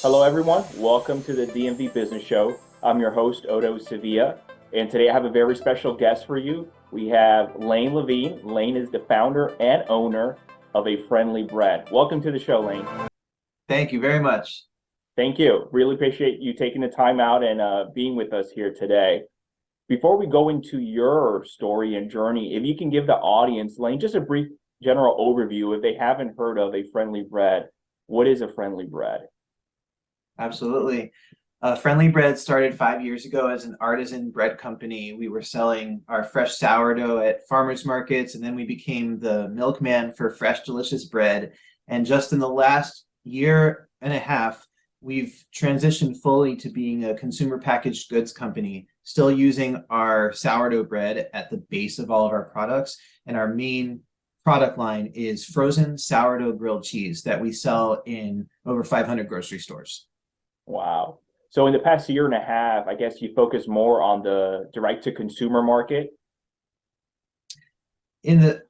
Hello, everyone. Welcome to the DMV Business Show. I'm your host, Otto Sevilla, and today I have a very special guest for you. We have Lane Levine. Lane is the founder and owner of A Friendly Bread. Welcome to the show, Lane. Thank you very much. Thank you. Really appreciate you taking the time out and being with us here today. Before we go into your story and journey, if you can give the audience, Lane, just a brief general overview if they haven't heard of A Friendly Bread. What is A Friendly Bread? Absolutely. Friendly Bread started 5 years ago as an artisan bread company. We were selling our fresh sourdough at farmers markets, and then we became the milkman for fresh, delicious bread. And just in the last year and a half, we've transitioned fully to being a consumer packaged goods company, still using our sourdough bread at the base of all of our products. And our main product line is frozen sourdough grilled cheese that we sell in over 500 grocery stores. Wow. So in the past year and a half, I guess you focus more on the direct to consumer market. In the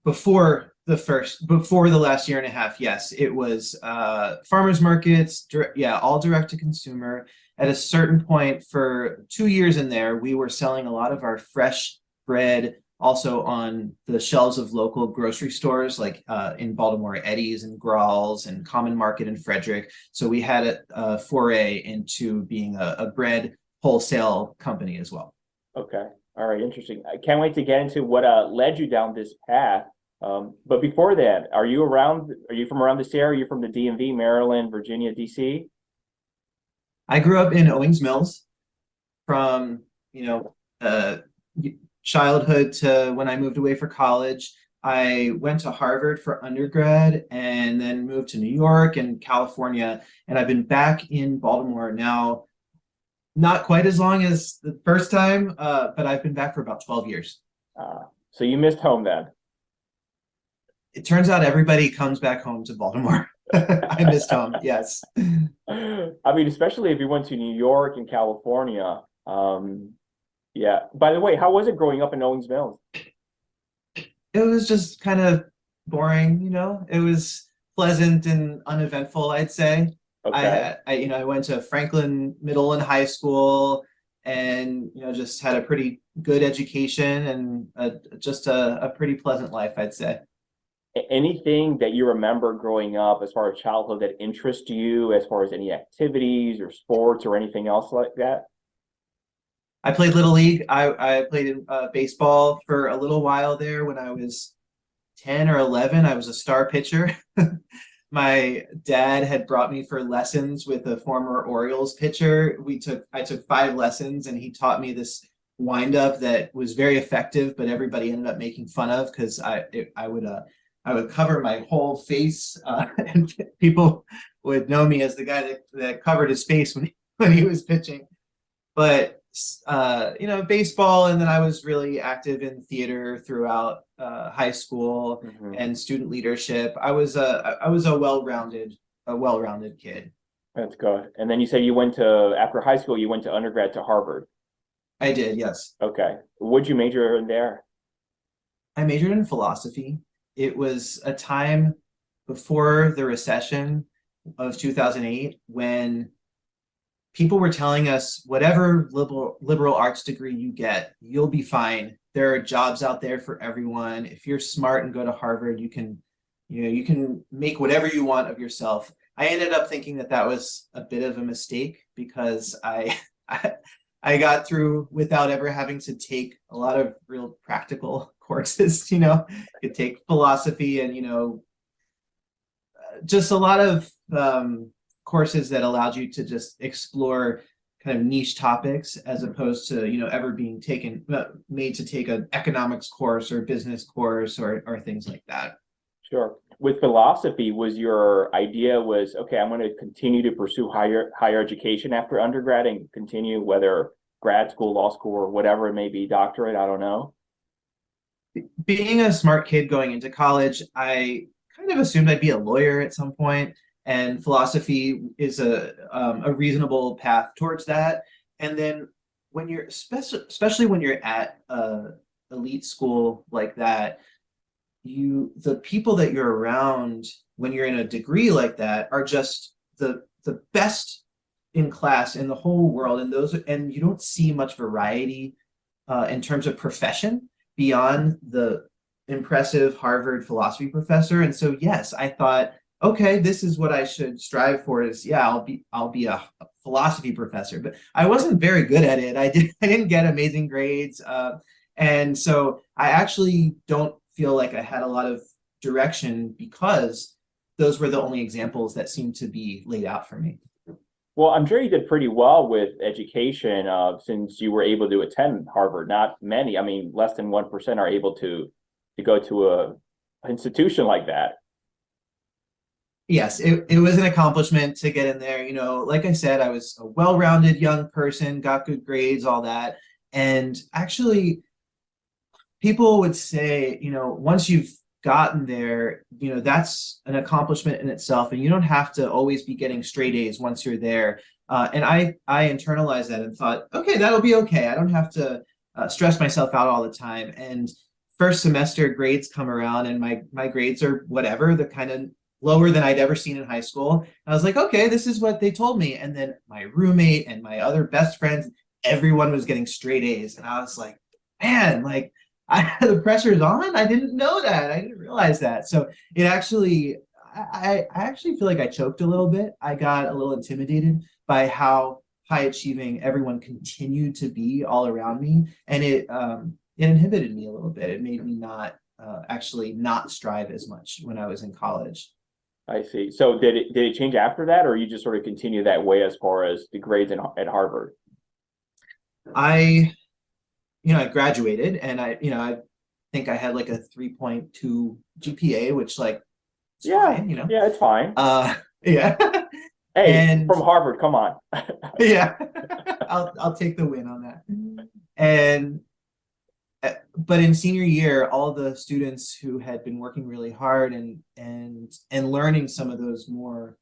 before the last year and a half, yes, it was farmers markets, all direct to consumer. At a certain point for 2 years in there, we were selling a lot of our fresh bread also on the shelves of local grocery stores, like in Baltimore, Eddie's and Gralls and Common Market in Frederick. So we had a foray into being a bread wholesale company as well. Okay. All right. Interesting. I can't wait to get into what led you down this path. But before that, are you from around this area? Are you from the DMV, Maryland, Virginia, DC? I grew up in Owings Mills from, childhood to when I moved away for college. I went to Harvard for undergrad and then moved to New York and California. And I've been back in Baltimore now, not quite as long as the first time, but I've been back for about 12 years. So you missed home then. It turns out everybody comes back home to Baltimore. I missed home, yes. I mean, especially if you went to New York and California. Yeah. By the way, how was it growing up in Owings Mills? It was just kind of boring, It was pleasant and uneventful, I'd say. Okay. I went to Franklin Middle and High School, and just had a pretty good education and just a pretty pleasant life, I'd say. Anything that you remember growing up as far as childhood that interests you, as far as any activities or sports or anything else like that? I played Little League. I played in baseball for a little while there. When I was 10 or 11, I was a star pitcher. My dad had brought me for lessons with a former Orioles pitcher. I took 5 lessons, and he taught me this windup that was very effective, but everybody ended up making fun of because I would cover my whole face, and people would know me as the guy that covered his face when he was pitching. But baseball, and then I was really active in theater throughout high school and student leadership. I was a well-rounded kid. That's good. And then you say after high school, you went to undergrad to Harvard. I did, yes. Okay. What'd you major in there? I majored in philosophy. It was a time before the recession of 2008 when people were telling us, whatever liberal arts degree you get, you'll be fine. There are jobs out there for everyone. If you're smart and go to Harvard, you can make whatever you want of yourself. I ended up thinking that was a bit of a mistake because I got through without ever having to take a lot of real practical courses. You take philosophy and just a lot of courses that allowed you to just explore kind of niche topics, as opposed to ever being made to take an economics course or business course or things like that. Sure. With philosophy, was your idea okay, I'm going to continue to pursue higher education after undergrad and continue, whether grad school, law school, or whatever it may be, doctorate, I don't know. Being a smart kid going into college, I kind of assumed I'd be a lawyer at some point. And philosophy is a reasonable path towards that. And then when you're especially when you're at a elite school like that, the people that you're around when you're in a degree like that are just the best in class in the whole world, and you don't see much variety in terms of profession beyond the impressive Harvard philosophy professor. And so, yes, I thought, okay, this is what I should strive for. Is yeah, I'll be a philosophy professor, but I wasn't very good at it. I didn't get amazing grades, and so I actually don't feel like I had a lot of direction because those were the only examples that seemed to be laid out for me. Well, I'm sure you did pretty well with education, since you were able to attend Harvard. Not many, I mean, less than 1% are able to go to a institution like that. Yes, it was an accomplishment to get in there. Like I said, I was a well-rounded young person, got good grades, all that. And actually, people would say, once you've gotten there, that's an accomplishment in itself, and you don't have to always be getting straight A's once you're there. And I internalized that and thought, okay, that'll be okay. I don't have to stress myself out all the time. And first semester grades come around, and my grades are whatever, the kind of lower than I'd ever seen in high school. And I was like, okay, this is what they told me. And then my roommate and my other best friends, everyone was getting straight A's, and I was like, man, like, the pressure's on. I didn't know that. I didn't realize that. So it actually, I actually feel like I choked a little bit. I got a little intimidated by how high achieving everyone continued to be all around me, and it inhibited me a little bit. It made me not actually not strive as much when I was in college. I see. So did it change after that, or you just sort of continue that way as far as the grades at Harvard? I graduated, and I think I had like a 3.2 GPA, which like, it's Yeah, fine, yeah, it's fine. Yeah. Hey, And from Harvard, come on. yeah, I'll take the win on that. And but in senior year, all the students who had been working really hard and learning some of those more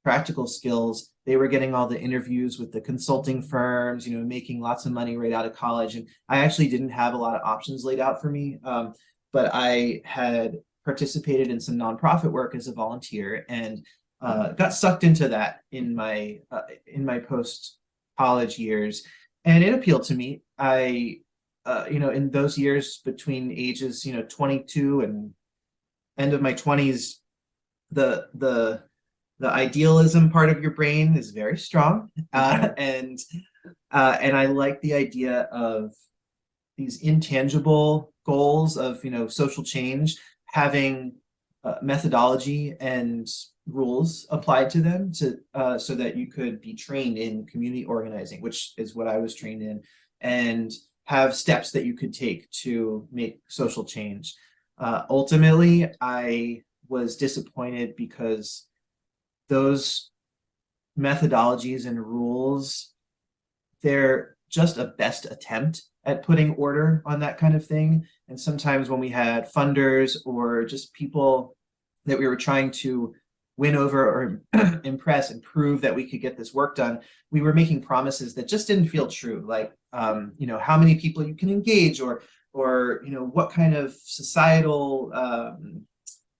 practical skills, they were getting all the interviews with the consulting firms, making lots of money right out of college. And I actually didn't have a lot of options laid out for me, but I had participated in some nonprofit work as a volunteer, and got sucked into that in my post college years, and it appealed to me. In those years between ages 22 and end of my 20s, the idealism part of your brain is very strong, and I like the idea of these intangible goals of social change having methodology and rules applied to them so that you could be trained in community organizing, which is what I was trained in, and have steps that you could take to make social change. Ultimately, I was disappointed because those methodologies and rules, they're just a best attempt at putting order on that kind of thing. And sometimes when we had funders or just people that we were trying to win over or impress and prove that we could get this work done, we were making promises that just didn't feel true. Like, how many people you can engage, or what kind of societal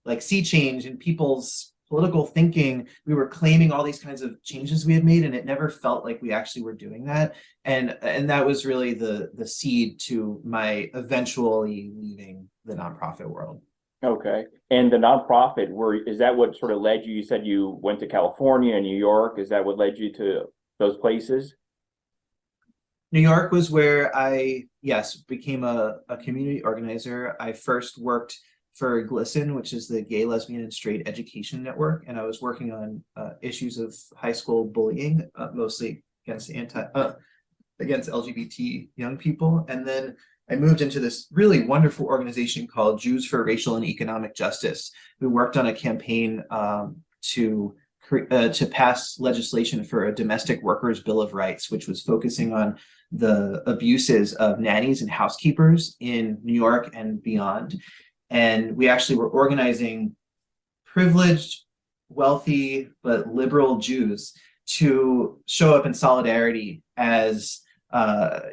like sea change in people's political thinking. We were claiming all these kinds of changes we had made, and it never felt like we actually were doing that. And that was really the seed to my eventually leaving the nonprofit world. Okay. And the nonprofit, is that what sort of led you? You said you went to California and New York. Is that what led you to those places? New York was where I, yes, became a community organizer. I first worked for GLSEN, which is the Gay, Lesbian, and Straight Education Network, and I was working on issues of high school bullying, mostly against LGBT young people. And then I moved into this really wonderful organization called Jews for Racial and Economic Justice. We worked on a campaign to pass legislation for a domestic workers' bill of rights, which was focusing on the abuses of nannies and housekeepers in New York and beyond. And we actually were organizing privileged, wealthy, but liberal Jews to show up in solidarity as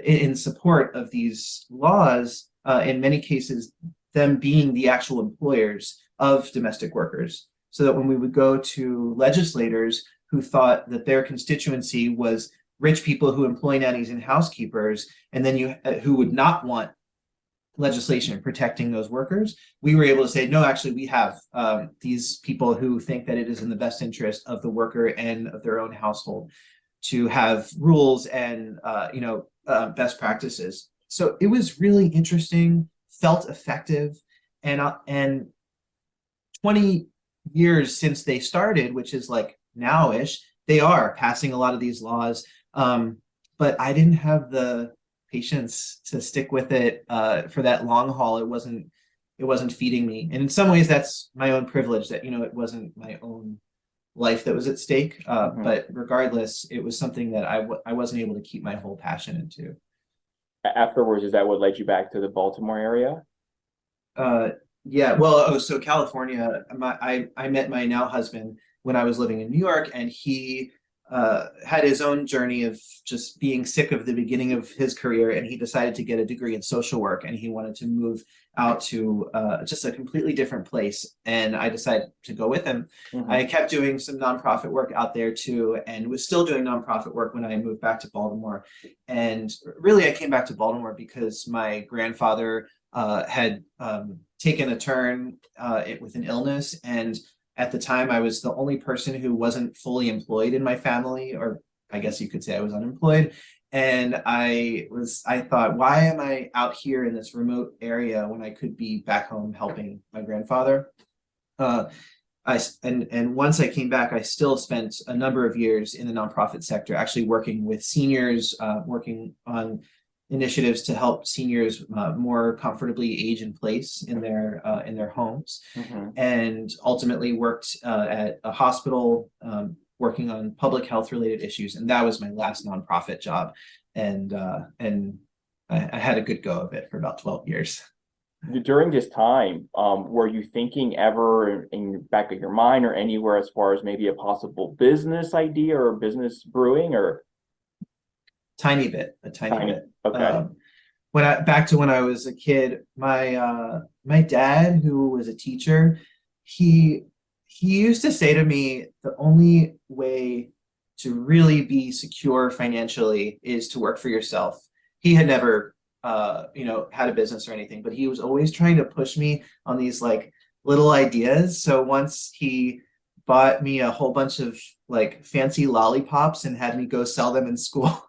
in support of these laws, in many cases, them being the actual employers of domestic workers. So that when we would go to legislators, who thought that their constituency was rich people who employ nannies and housekeepers, and then who would not want legislation protecting those workers. We were able to say, no, actually, we have these people who think that it is in the best interest of the worker and of their own household to have rules and best practices. So it was really interesting, felt effective, and 20 years since they started, which is like now-ish, they are passing a lot of these laws. But I didn't have the patience to stick with it for that long haul. It wasn't feeding me. And in some ways, that's my own privilege that, it wasn't my own life that was at stake. But regardless, it was something that I wasn't able to keep my whole passion into. Afterwards, is that what led you back to the Baltimore area? Yeah, well, so California, I met my now husband when I was living in New York, and he had his own journey of just being sick of the beginning of his career, and he decided to get a degree in social work, and he wanted to move out to just a completely different place, and I decided to go with him. I kept doing some nonprofit work out there too, and was still doing nonprofit work when I moved back to Baltimore. And really, I came back to Baltimore because my grandfather had taken a turn with an illness, and at the time, I was the only person who wasn't fully employed in my family, or I guess you could say I was unemployed. And I thought, why am I out here in this remote area when I could be back home helping my grandfather? And once I came back, I still spent a number of years in the nonprofit sector, actually working with seniors, working on initiatives to help seniors more comfortably age in place in their homes, and ultimately worked at a hospital working on public health related issues, and that was my last nonprofit job, and I had a good go of it for about 12 years. During this time, were you thinking ever in the back of your mind or anywhere as far as maybe a possible business idea or business brewing, or? Tiny bit. Okay. Back to when I was a kid, my dad, who was a teacher, he used to say to me, the only way to really be secure financially is to work for yourself. He had never had a business or anything, but he was always trying to push me on these like little ideas. So once he bought me a whole bunch of like fancy lollipops and had me go sell them in school.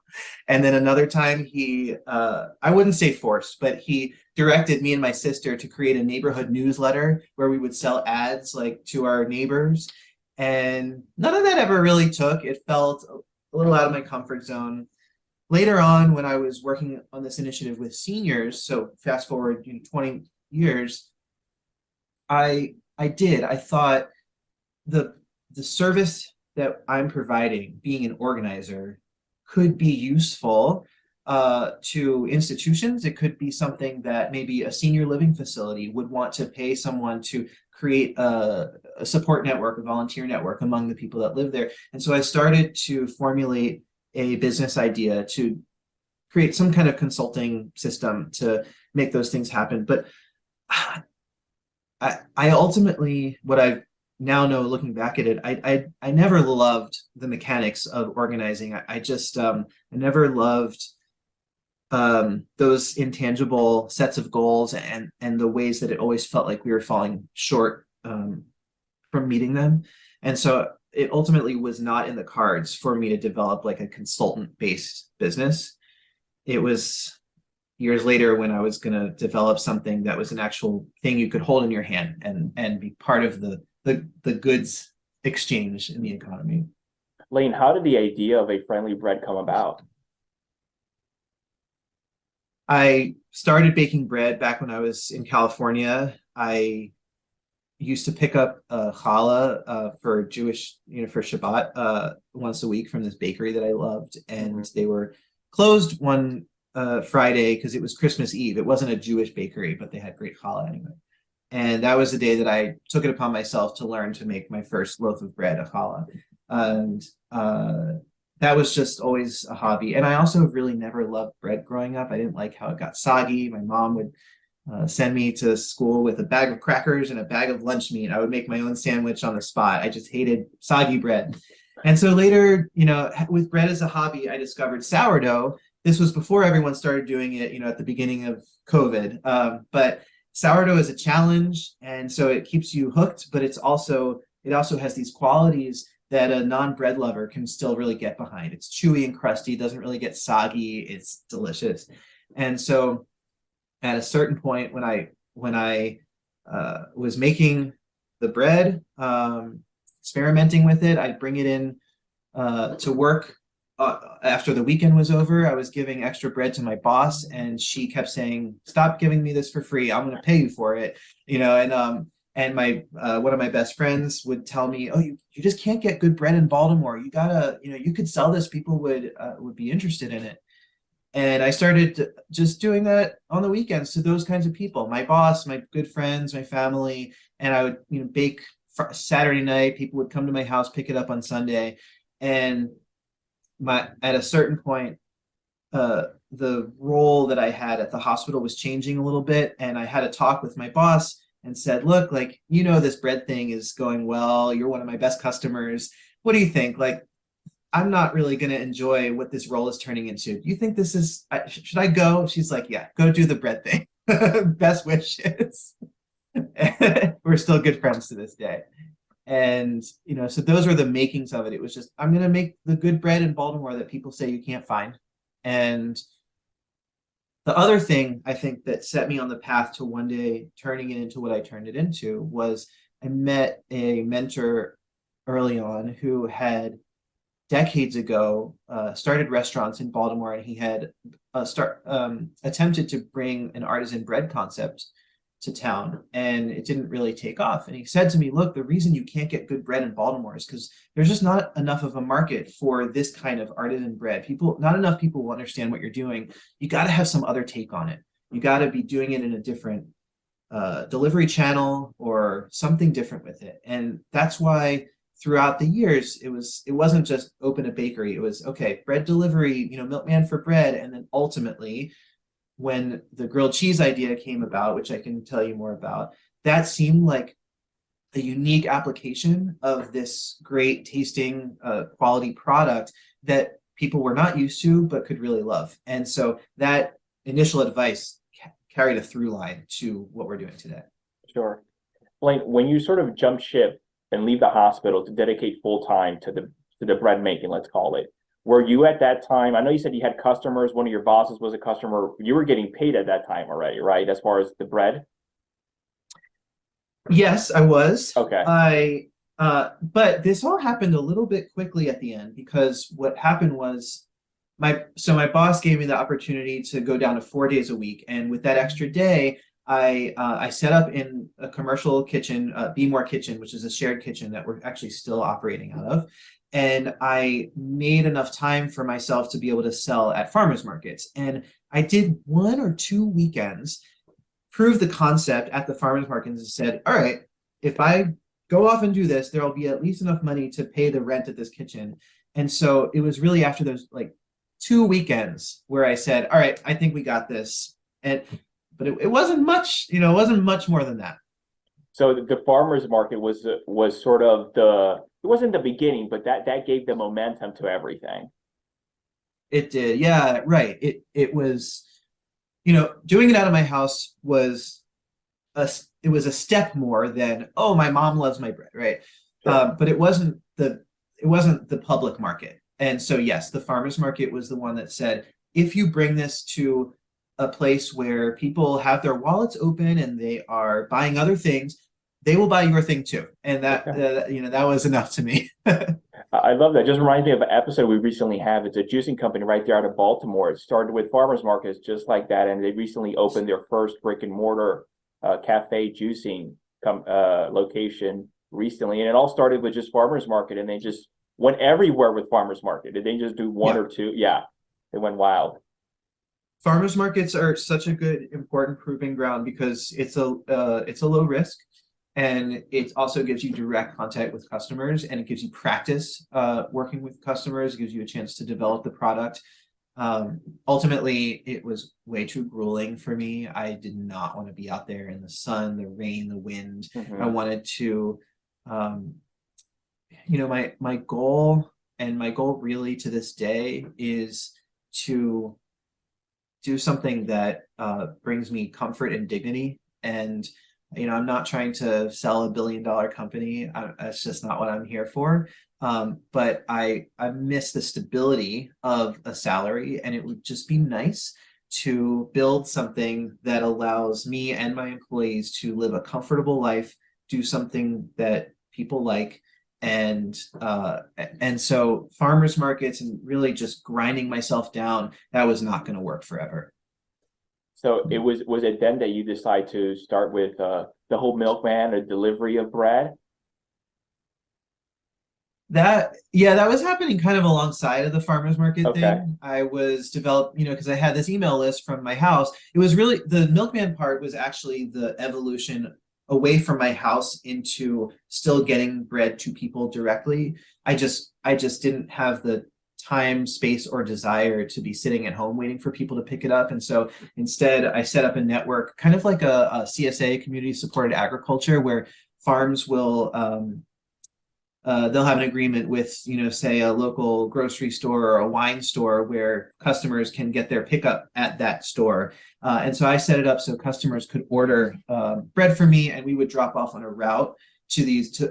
And then another time he, I wouldn't say forced, but he directed me and my sister to create a neighborhood newsletter where we would sell ads like to our neighbors. And none of that ever really took. It felt a little out of my comfort zone. Later on, when I was working on this initiative with seniors, so fast forward 20 years, I thought the service that I'm providing, being an organizer, could be useful to institutions. It could be something that maybe a senior living facility would want to pay someone to create a support network, a volunteer network among the people that live there. And so I started to formulate a business idea to create some kind of consulting system to make those things happen. But I ultimately, what I now know looking back at it, I never loved the mechanics of organizing. I never loved those intangible sets of goals and the ways that it always felt like we were falling short from meeting them. And so it ultimately was not in the cards for me to develop like a consultant-based business. It was years later when I was going to develop something that was an actual thing you could hold in your hand and be part of the goods exchange in the economy. Lane, how did the idea of a friendly bread come about? I started baking bread back when I was in California. I used to pick up challah for Jewish, for Shabbat once a week from this bakery that I loved. And they were closed one Friday because it was Christmas Eve. It wasn't a Jewish bakery, but they had great challah anyway. And that was the day that I took it upon myself to learn to make my first loaf of bread, a challah. And that was just always a hobby. And I also really never loved bread growing up. I didn't like how it got soggy. My mom would send me to school with a bag of crackers and a bag of lunch meat. I would make my own sandwich on the spot. I just hated soggy bread. And so later, with bread as a hobby, I discovered sourdough. This was before everyone started doing it, at the beginning of COVID. But sourdough is a challenge, and so it keeps you hooked, but it also has these qualities that a non-bread lover can still really get behind. It's chewy and crusty, doesn't really get soggy, it's delicious. And so at a certain point when I was making the bread, experimenting with it, I'd bring it in to work after the weekend was over. I was giving extra bread to my boss, and she kept saying, "Stop giving me this for free. I'm going to pay you for it." And my one of my best friends would tell me, "Oh, you just can't get good bread in Baltimore. You gotta, you could sell this. People would be interested in it." And I started just doing that on the weekends to those kinds of people, my boss, my good friends, my family, and I would, bake Saturday night. People would come to my house, pick it up on Sunday, and at a certain point, the role that I had at the hospital was changing a little bit, and I had a talk with my boss and said, "Look, like, this bread thing is going well. You're one of my best customers. What do you think? Like, I'm not really going to enjoy what this role is turning into. Do you think this is, should I go?" She's like, "Yeah, go do the bread thing." Best wishes. We're still good friends to this day. And, so those were the makings of it. It was just, I'm going to make the good bread in Baltimore that people say you can't find. And the other thing I think that set me on the path to one day turning it into what I turned it into was I met a mentor early on who had decades ago started restaurants in Baltimore, and he had attempted to bring an artisan bread concept to town, and it didn't really take off. And he said to me, "Look, the reason you can't get good bread in Baltimore is because there's just not enough of a market for this kind of artisan bread. Not enough people will understand what you're doing. You got to have some other take on it. You got to be doing it in a different delivery channel or something different with it." And that's why throughout the years, it wasn't just open a bakery. It was, okay, bread delivery, milkman for bread. And then ultimately, when the grilled cheese idea came about, which I can tell you more about, that seemed like a unique application of this great tasting quality product that people were not used to but could really love. And so that initial advice carried a through line to what we're doing today. Sure. Lane, when you sort of jump ship and leave the hospital to dedicate full time to the bread making, let's call it, were you at that time? I know you said you had customers. One of your bosses was a customer. You were getting paid at that time already, right? As far as the bread. Yes, I was. Okay. But this all happened a little bit quickly at the end, because what happened was my boss gave me the opportunity to go down to 4 days a week, and with that extra day, I set up in a commercial kitchen, Be More Kitchen, which is a shared kitchen that we're actually still operating out of. And I made enough time for myself to be able to sell at farmers markets. And I did 1 or 2 weekends, proved the concept at the farmers markets, and said, all right, if I go off and do this, there'll be at least enough money to pay the rent at this kitchen. And so it was really after those like 2 weekends where I said, all right, I think we got this. But it wasn't much, it wasn't much more than that. So the farmers market was sort of it wasn't the beginning, but that gave the momentum to everything. It did, yeah, right. It was, doing it out of my house was it was a step more than, oh, my mom loves my bread, right? Sure. But it wasn't the public market. And so yes, the farmers market was the one that said, if you bring this to a place where people have their wallets open and they are buying other things, they will buy your thing too. And that that was enough to me. I love that. Just reminds me of an episode we recently have. It's a juicing company right there out of Baltimore. It started with farmers markets just like that, and they recently opened their first brick and mortar cafe juicing location recently. And it all started with just farmers market, and they just went everywhere with farmers market. Did they just do one or two? Yeah, they went wild. Farmers markets are such a good, important proving ground because it's a low risk, and it also gives you direct contact with customers, and it gives you practice working with customers. It gives you a chance to develop the product. Ultimately, it was way too grueling for me. I did not want to be out there in the sun, the rain, the wind. I wanted to my goal, and my goal really to this day, is to do something that brings me comfort and dignity. And I'm not trying to sell $1 billion company. That's just not what I'm here for. But I miss the stability of a salary, and it would just be nice to build something that allows me and my employees to live a comfortable life, do something that people like. And so farmers markets and really just grinding myself down, that was not going to work forever. So was it then that you decide to start with the whole milkman, a delivery of bread? That was happening kind of alongside of the farmers market Okay. thing. I was developed, because I had this email list from my house. It was really, the milkman part was actually the evolution away from my house into still getting bread to people directly. I just didn't have the time, space, or desire to be sitting at home waiting for people to pick it up. And so instead, I set up a network, kind of like a CSA, community supported agriculture, where farms will they'll have an agreement with, say a local grocery store or a wine store, where customers can get their pickup at that store. And so I set it up so customers could order bread from me, and we would drop off on a route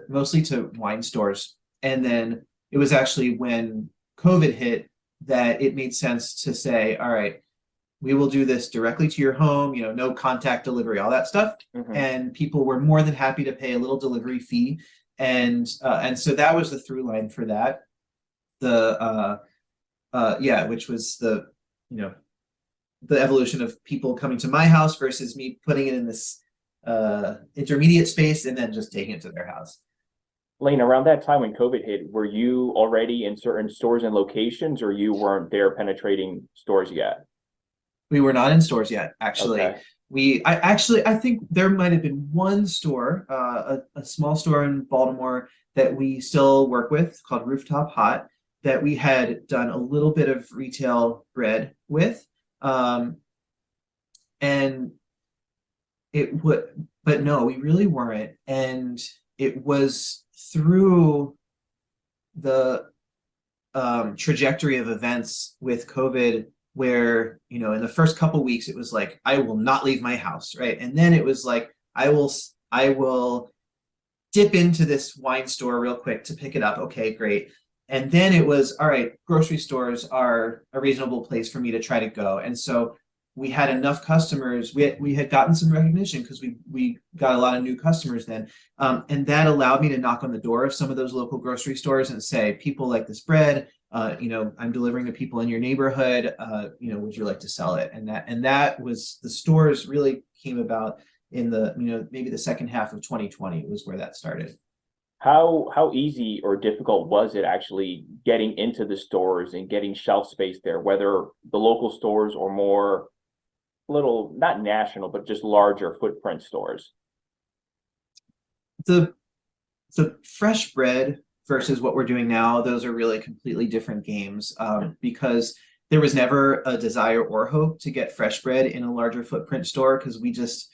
mostly to wine stores. And then it was actually when COVID hit that it made sense to say, all right, we will do this directly to your home, no contact delivery, all that stuff. Mhm. And people were more than happy to pay a little delivery fee. And so that was the through line for that. Which was the evolution of people coming to my house versus me putting it in this intermediate space and then just taking it to their house. Lane, around that time when COVID hit, were you already in certain stores and locations, or you weren't there penetrating stores yet? We were not in stores yet, actually. Okay. I think there might have been one store, a small store in Baltimore that we still work with, called Rooftop Hot, that we had done a little bit of retail bread with. And it would, but no, we really weren't. And it was through the trajectory of events with COVID, where in the first couple weeks it was like, I will not leave my house, right? And then it was like, I will dip into this wine store real quick to pick it up. Okay, great. And then it was, all right, grocery stores are a reasonable place for me to try to go. And so we had enough customers. We had gotten some recognition because we got a lot of new customers then. And that allowed me to knock on the door of some of those local grocery stores and say, people like this bread. I'm delivering to people in your neighborhood. Would you like to sell it? And that was, the stores really came about in the maybe the second half of 2020 was where that started. How easy or difficult was it actually getting into the stores and getting shelf space there, whether the local stores or more little, not national, but just larger footprint stores? The fresh bread versus what we're doing now, those are really completely different games, because there was never a desire or hope to get fresh bread in a larger footprint store, because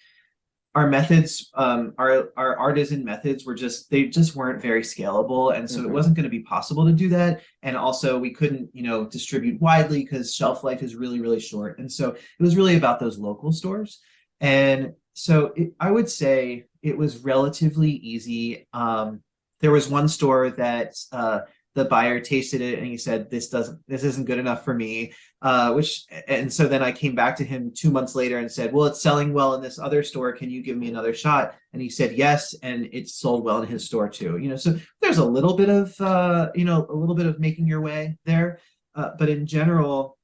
our methods, our artisan methods they just weren't very scalable. And so it wasn't going to be possible to do that. And also we couldn't, distribute widely because shelf life is really, really short. And so it was really about those local stores. And so I would say it was relatively easy. There was one store that the buyer tasted it and he said, this isn't good enough for me. And so then I came back to him 2 months later and said, well, it's selling well in this other store. Can you give me another shot? And he said, yes. And it sold well in his store too. So there's a little bit of making your way there. But in general,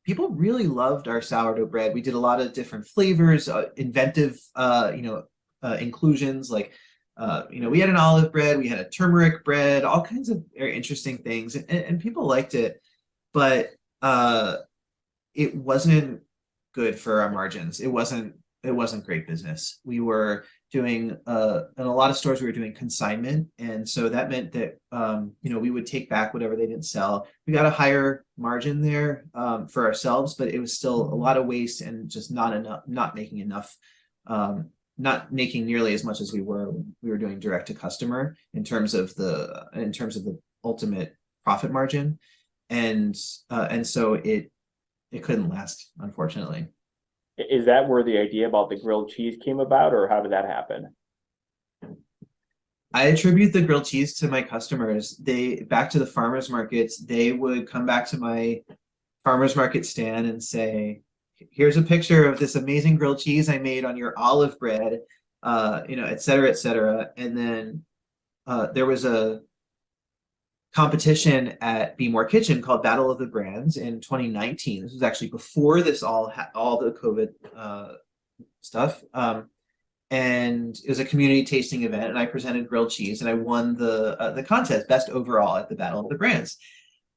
people really loved our sourdough bread. We did a lot of different flavors, inventive, inclusions, like, we had an olive bread, we had a turmeric bread, all kinds of very interesting things, and people liked it, but it wasn't good for our margins. It wasn't great business. We were doing in a lot of stores we were doing consignment, and so that meant that we would take back whatever they didn't sell. We got a higher margin there for ourselves, but it was still a lot of waste and just not making enough not making nearly as much as we were when we were doing direct to customer in terms of the ultimate profit margin, and so it couldn't last, unfortunately. Is that where the idea about the grilled cheese came about, or how did that happen? I attribute the grilled cheese to my customers. Back to the farmers markets, they would come back to my farmers market stand and say, here's a picture of this amazing grilled cheese I made on your olive bread, et cetera, et cetera. And then there was a competition at Be More Kitchen called Battle of the Brands in 2019. This was actually before this all the COVID stuff. And it was a community tasting event, and I presented grilled cheese, and I won the contest, best overall at the Battle of the Brands.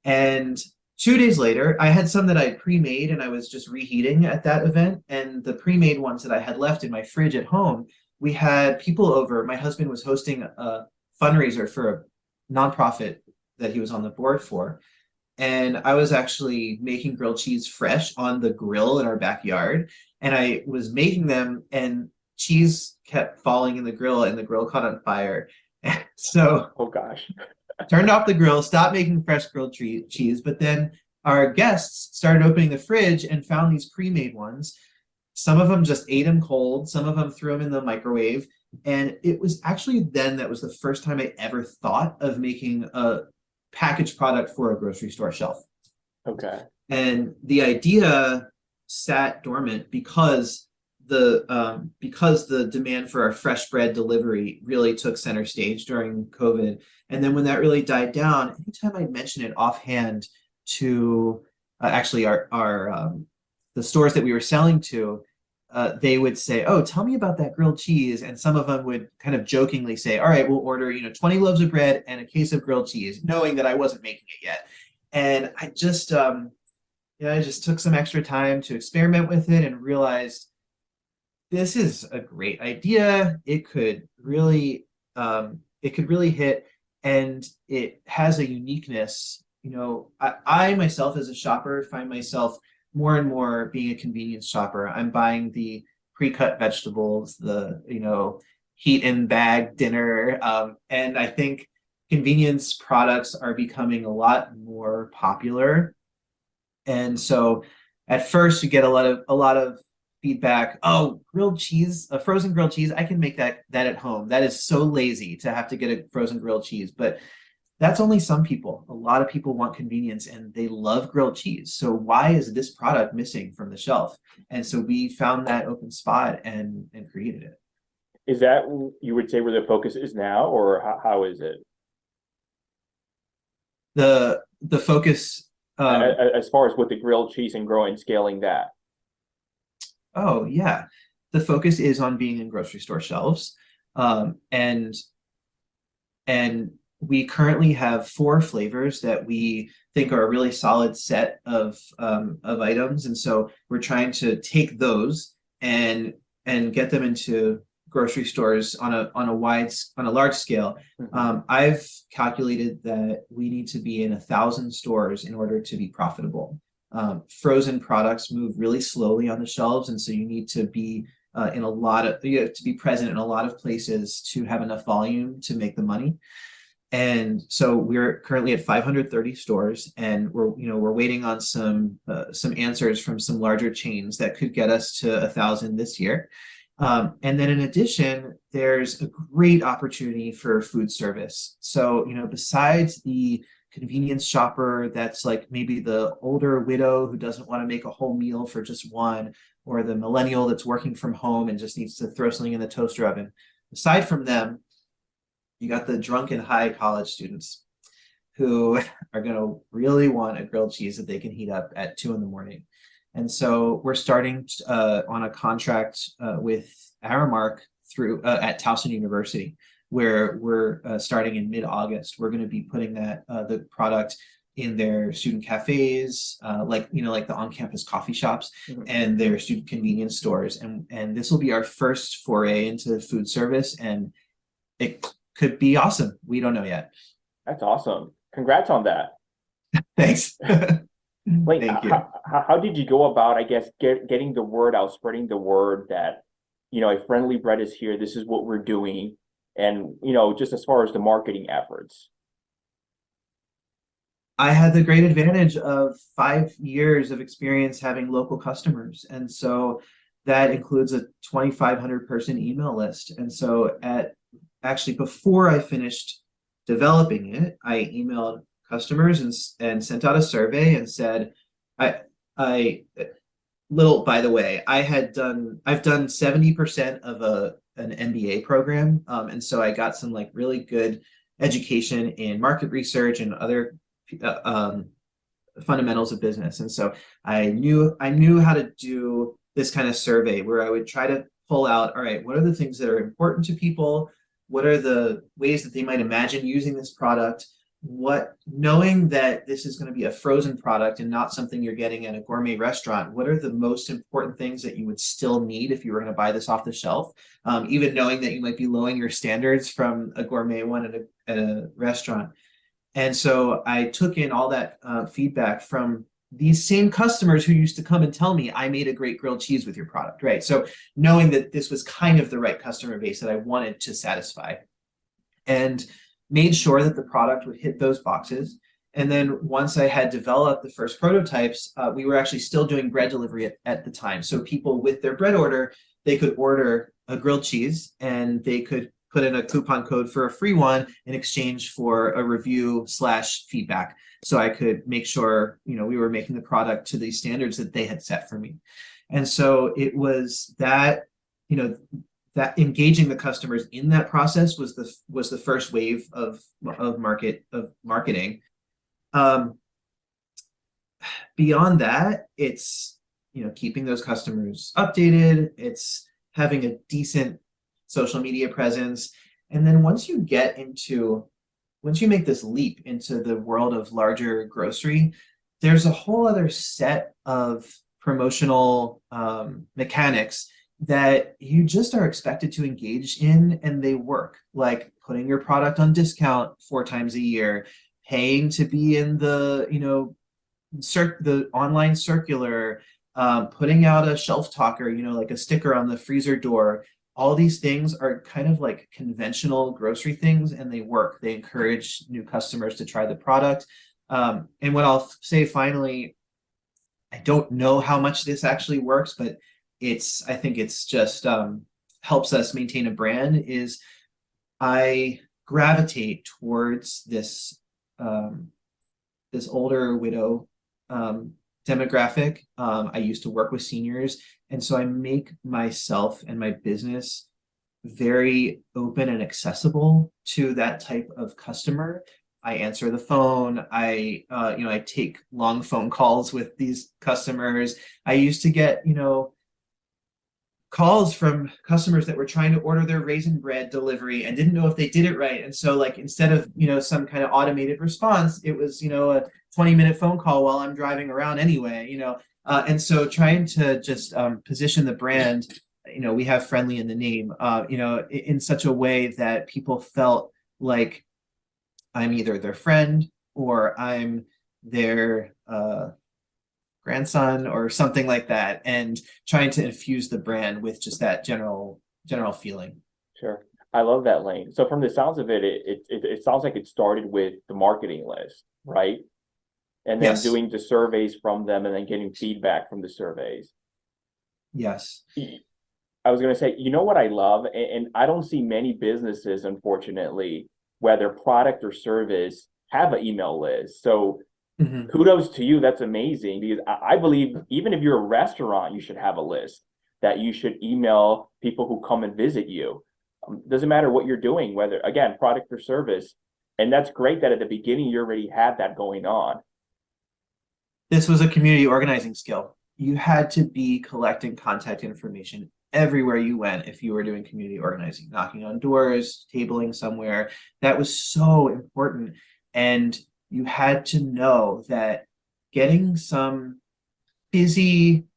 And 2 days later, I had some that I had pre-made, and I was just reheating at that event. And the pre-made ones that I had left in my fridge at home, we had people over. My husband was hosting a fundraiser for a nonprofit that he was on the board for. And I was actually making grilled cheese fresh on the grill in our backyard. And I was making them, and cheese kept falling in the grill, and the grill caught on fire. So, Oh gosh. turned off the grill, stopped making fresh grilled cheese. But then our guests started opening the fridge and found these pre-made ones. Some of them just ate them cold. Some of them threw them in the microwave. And it was actually then that was the first time I ever thought of making a packaged product for a grocery store shelf. Okay. And the idea sat dormant because the demand for our fresh bread delivery really took center stage during COVID. And then when that really died down, anytime I'd mention it offhand to actually our the stores that we were selling to, they would say, "Oh, tell me about that grilled cheese." And some of them would kind of jokingly say, "All right, we'll order 20 loaves of bread and a case of grilled cheese," knowing that I wasn't making it yet. And I just I just took some extra time to experiment with it and realized this is a great idea. It could really hit, and it has a uniqueness. I myself as a shopper find myself more and more being a convenience shopper. I'm buying the pre-cut vegetables, the heat in bag dinner, and I think convenience products are becoming a lot more popular. And so, at first, you get a lot of feedback. Oh, grilled cheese, a frozen grilled cheese. I can make that at home. That is so lazy to have to get a frozen grilled cheese, but that's only some people. A lot of people want convenience and they love grilled cheese. So why is this product missing from the shelf? And so we found that open spot and created it. Is that, you would say, where the focus is now, or how is it? The focus. As far as with the grilled cheese and growing, scaling that. Oh yeah, the focus is on being in grocery store shelves, and we currently have 4 flavors that we think are a really solid set of items, and so we're trying to take those and get them into grocery stores on a large scale. I've calculated that we need to be in 1,000 stores in order to be profitable. Frozen products move really slowly on the shelves, and so you need to be you have to be present in a lot of places to have enough volume to make the money. And so we're currently at 530 stores, and we're waiting on some answers from some larger chains that could get us to 1,000 this year. And then in addition, there's a great opportunity for food service. So, besides the convenience shopper that's like maybe the older widow who doesn't want to make a whole meal for just one, or the millennial that's working from home and just needs to throw something in the toaster oven. Aside from them, you got the drunk and high college students who are going to really want a grilled cheese that they can heat up at 2 a.m. And so we're starting on a contract with Aramark through at Towson University, where we're starting in mid-August. We're going to be putting the product in their student cafes, like the on-campus coffee shops, and their student convenience stores. And this will be our first foray into food service, and it could be awesome. We don't know yet. That's awesome. Congrats on that. Thanks. Like, Thank you. how did you go about, I guess, getting the word out, spreading the word that a friendly bread is here. This is what we're doing. And, just as far as the marketing efforts. I had the great advantage of 5 years of experience having local customers. And so that includes a 2,500 person email list. And so before I finished developing it, I emailed customers and sent out a survey and said, I little, by the way, I've done 70% of an MBA program. And so I got some like really good education in market research and other fundamentals of business. And so I knew how to do this kind of survey where I would try to pull out, all right, what are the things that are important to people? What are the ways that they might imagine using this product? Knowing that this is going to be a frozen product and not something you're getting at a gourmet restaurant, what are the most important things that you would still need if you were going to buy this off the shelf? Even knowing that you might be lowering your standards from a gourmet one at a restaurant. And so I took in all that feedback from these same customers who used to come and tell me, I made a great grilled cheese with your product, right? So knowing that this was kind of the right customer base that I wanted to satisfy, and made sure that the product would hit those boxes. And then once I had developed the first prototypes, we were actually still doing bread delivery at the time. So people with their bread order, they could order a grilled cheese and they could put in a coupon code for a free one in exchange for a review / feedback. So I could make sure, we were making the product to the standards that they had set for me. And so it was that, that engaging the customers in that process was the first wave of marketing. Beyond that, it's keeping those customers updated. It's having a decent social media presence, and then once you make this leap into the world of larger grocery, there's a whole other set of promotional mechanics that you just are expected to engage in, and they work, like putting your product on discount 4 times a year, paying to be in the the online circular, putting out a shelf talker, like a sticker on the freezer door. All these things are kind of like conventional grocery things, and they work. They encourage new customers to try the product. And what I'll say finally, I don't know how much this actually works, but I think it's just helps us maintain a brand, is I gravitate towards this older widow demographic. I used to work with seniors, and so I make myself and my business very open and accessible to that type of customer. I answer the phone. I take long phone calls with these customers. I used to get, calls from customers that were trying to order their raisin bread delivery and didn't know if they did it right. And so like, instead of, some kind of automated response, it was, a 20-minute phone call while I'm driving around anyway, and so trying to just position the brand, we have friendly in the name, in such a way that people felt like I'm either their friend or I'm their grandson or something like that, and trying to infuse the brand with just that general feeling. Sure. I love that, Lane. So from the sounds of it, it sounds like it started with the marketing list, right? And then Yes. doing the surveys from them and then getting feedback from the surveys. Yes. I was going to say, what I love, and I don't see many businesses, unfortunately, whether product or service, have an email list. So kudos to you. That's amazing, because I believe even if you're a restaurant, you should have a list that you should email people who come and visit you. Doesn't matter what you're doing, whether, again, product or service. And that's great that at the beginning you already had that going on. This was a community organizing skill. You had to be collecting contact information everywhere you went if you were doing community organizing, knocking on doors, tabling somewhere. That was so important. And you had to know that getting some busy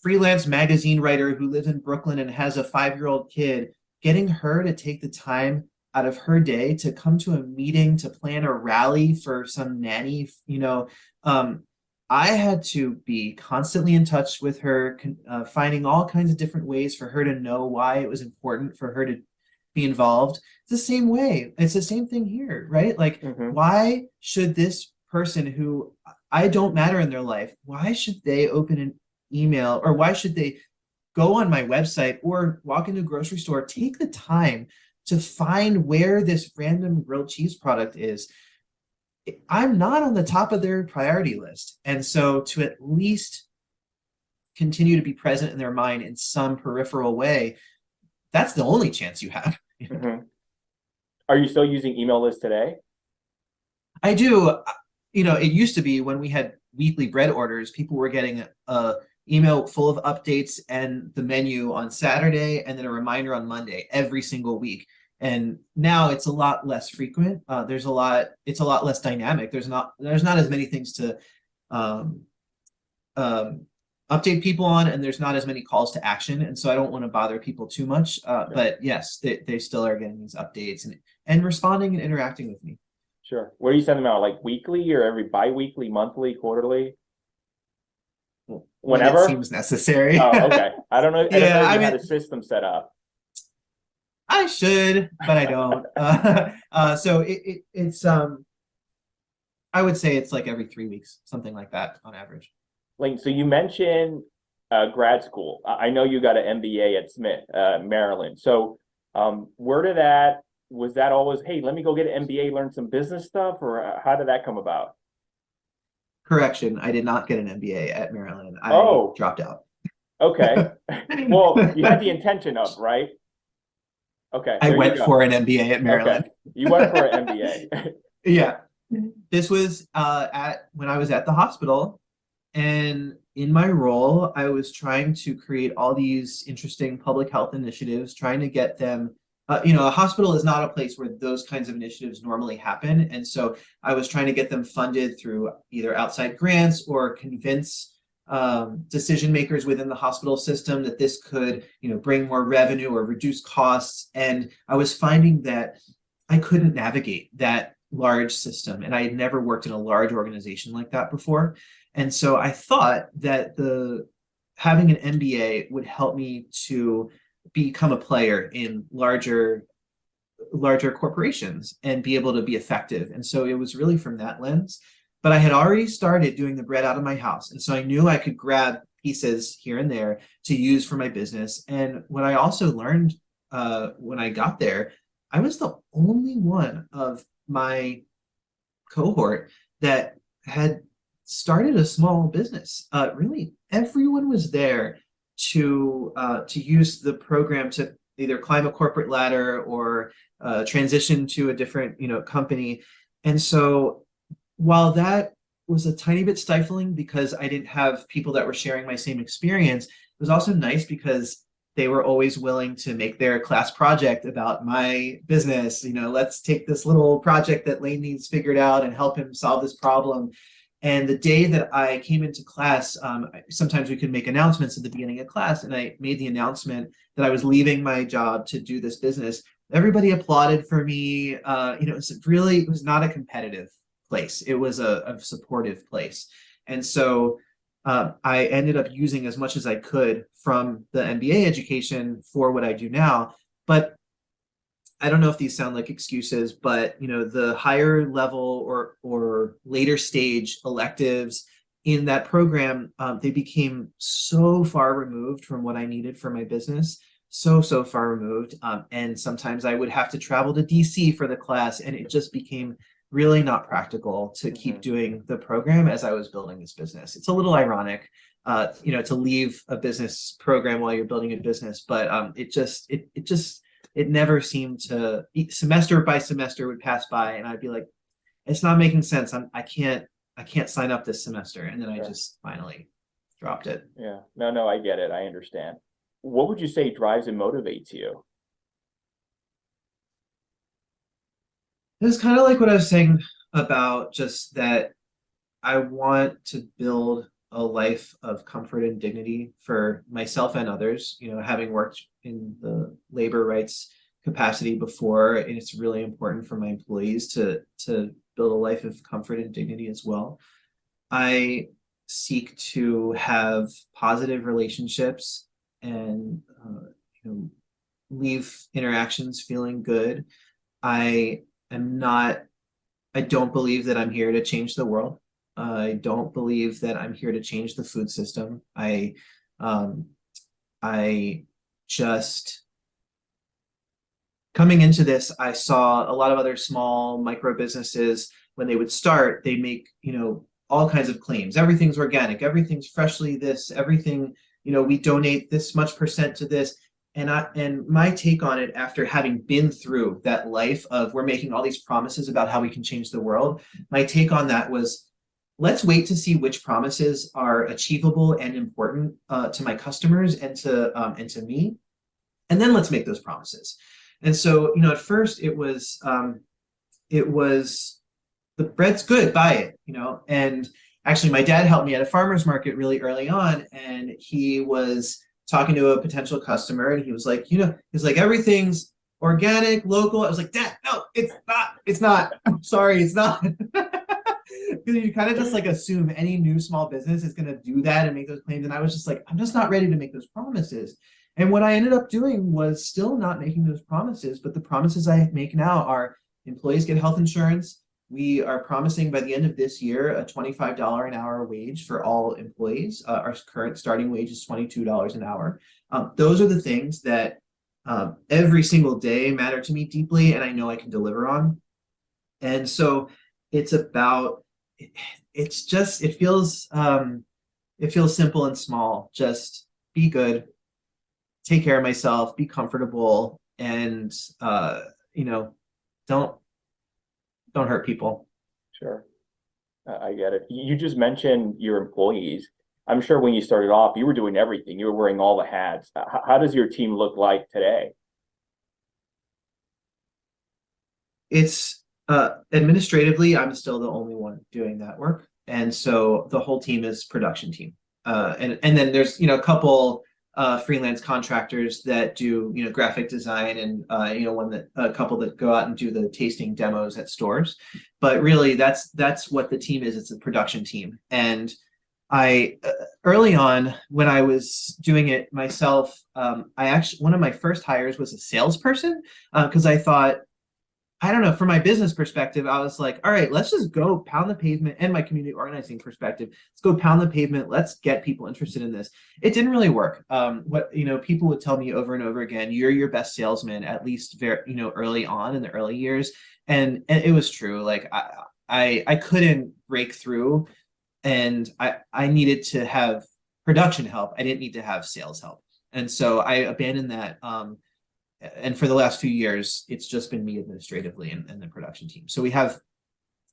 freelance magazine writer who lives in Brooklyn and has a 5-year-old kid, getting her to take the time out of her day to come to a meeting, to plan a rally for some nanny, I had to be constantly in touch with her, finding all kinds of different ways for her to know why it was important for her to be involved. It's the same way. It's the same thing here, right? Like, Mm-hmm. why should this person who I don't matter in their life, why should they open an email, or why should they go on my website or walk into a grocery store, take the time to find where this random grilled cheese product is? I'm not on the top of their priority list. And so to at least continue to be present in their mind in some peripheral way, that's the only chance you have. Mm-hmm. Are you still using email lists today? I do. It used to be when we had weekly bread orders, people were getting a email full of updates and the menu on Saturday, and then a reminder on Monday every single week. And now it's a lot less frequent. It's a lot less dynamic. There's not as many things to um, um, update people on, and there's not as many calls to action. And so I don't want to bother people too much. Sure. But yes, they still are getting these updates and responding and interacting with me. Sure. What do you send them out? Like weekly or every bi-weekly, monthly, quarterly? When it Whenever? seems necessary. Oh, okay. I don't know. I don't know Yeah, if I you had mean, a system set up. I should, but I don't. So it's I would say it's like every 3 weeks, something like that on average. Like, so you mentioned grad school. I know you got an MBA at Smith, Maryland. So where did that, was that always, hey, let me go get an MBA, learn some business stuff, or how did that come about? Correction, I did not get an MBA at Maryland. I Oh, dropped out. okay. Well, you had the intention of, right? Okay, I there you went go. for an MBA at Okay, Maryland. you went for an MBA. Yeah. This was at when I was at the hospital, and in my role, I was trying to create all these interesting public health initiatives, trying to get them. A hospital is not a place where those kinds of initiatives normally happen. And so I was trying to get them funded through either outside grants or convince decision makers within the hospital system that this could, bring more revenue or reduce costs. And I was finding that I couldn't navigate that large system, and I had never worked in a large organization like that before. And so I thought that the having an MBA would help me to become a player in larger corporations and be able to be effective. And so it was really from that lens. But I had already started doing the bread out of my house. And so I knew I could grab pieces here and there to use for my business. And what I also learned when I got there, I was the only one of my cohort that had started a small business. Really, everyone was there to use the program to either climb a corporate ladder or transition to a different company. And so while that was a tiny bit stifling because I didn't have people that were sharing my same experience, it was also nice because they were always willing to make their class project about my business. Let's take this little project that Lane needs figured out and help him solve this problem. And the day that I came into class, sometimes we could make announcements at the beginning of class, and I made the announcement that I was leaving my job to do this business. Everybody applauded for me. It was not a competitive place. It was a supportive place. And so I ended up using as much as I could from the MBA education for what I do now. But I don't know if these sound like excuses, but the higher level or later stage electives in that program, they became so far removed from what I needed for my business, so far removed. And sometimes I would have to travel to DC for the class, and it just became really not practical to keep doing the program as I was building this business. It's a little ironic, to leave a business program while you're building a business, but it never seemed to, semester by semester would pass by and I'd be like, it's not making sense. I can't sign up this semester. And then I just finally dropped it. Yeah, no, I get it. I understand. What would you say drives and motivates you? It was kind of like what I was saying about just that I want to build a life of comfort and dignity for myself and others. Having worked in the labor rights capacity before, and it's really important for my employees to build a life of comfort and dignity as well. I seek to have positive relationships and leave interactions feeling good. I don't believe that I'm here to change the world. I don't believe that I'm here to change the food system. I just, coming into this, I saw a lot of other small micro businesses. When they would start, they make, all kinds of claims. Everything's organic, everything's freshly this, everything, we donate this much percent to this. And my take on it, after having been through that life of we're making all these promises about how we can change the world, my take on that was, let's wait to see which promises are achievable and important to my customers and to me, and then let's make those promises. And so, at first it was the bread's good, buy it, and actually my dad helped me at a farmer's market really early on, and he was talking to a potential customer, and he was like, everything's organic, local. I was like, Dad, no, it's not. I'm sorry, it's not. Because you kind of just like assume any new small business is going to do that and make those claims. And I was just like, I'm just not ready to make those promises. And what I ended up doing was still not making those promises, but the promises I make now are employees get health insurance. We are promising by the end of this year a $25 an hour wage for all employees. Our current starting wage is $22 an hour. Those are the things that every single day matter to me deeply, and I know I can deliver on. And so it's about, it feels simple and small. Just be good, take care of myself, be comfortable, and don't hurt people. Sure. I get it. You just mentioned your employees. I'm sure when you started off, you were doing everything. You were wearing all the hats. How does your team look like today? It's administratively, I'm still the only one doing that work. And so the whole team is production team. And then there's, a couple freelance contractors that do, graphic design, and a couple that go out and do the tasting demos at stores. But really that's what the team is. It's a production team. And I early on, when I was doing it myself, one of my first hires was a salesperson, because I thought, I don't know, from my business perspective, I was like, all right, let's just go pound the pavement, and my community organizing perspective, let's go pound the pavement. Let's get people interested in this. It didn't really work. People would tell me over and over again, you're your best salesman, at least very, early on in the early years. And it was true. Like I couldn't break through, and I needed to have production help. I didn't need to have sales help. And so I abandoned that. And for the last few years, it's just been me administratively and the production team. So we have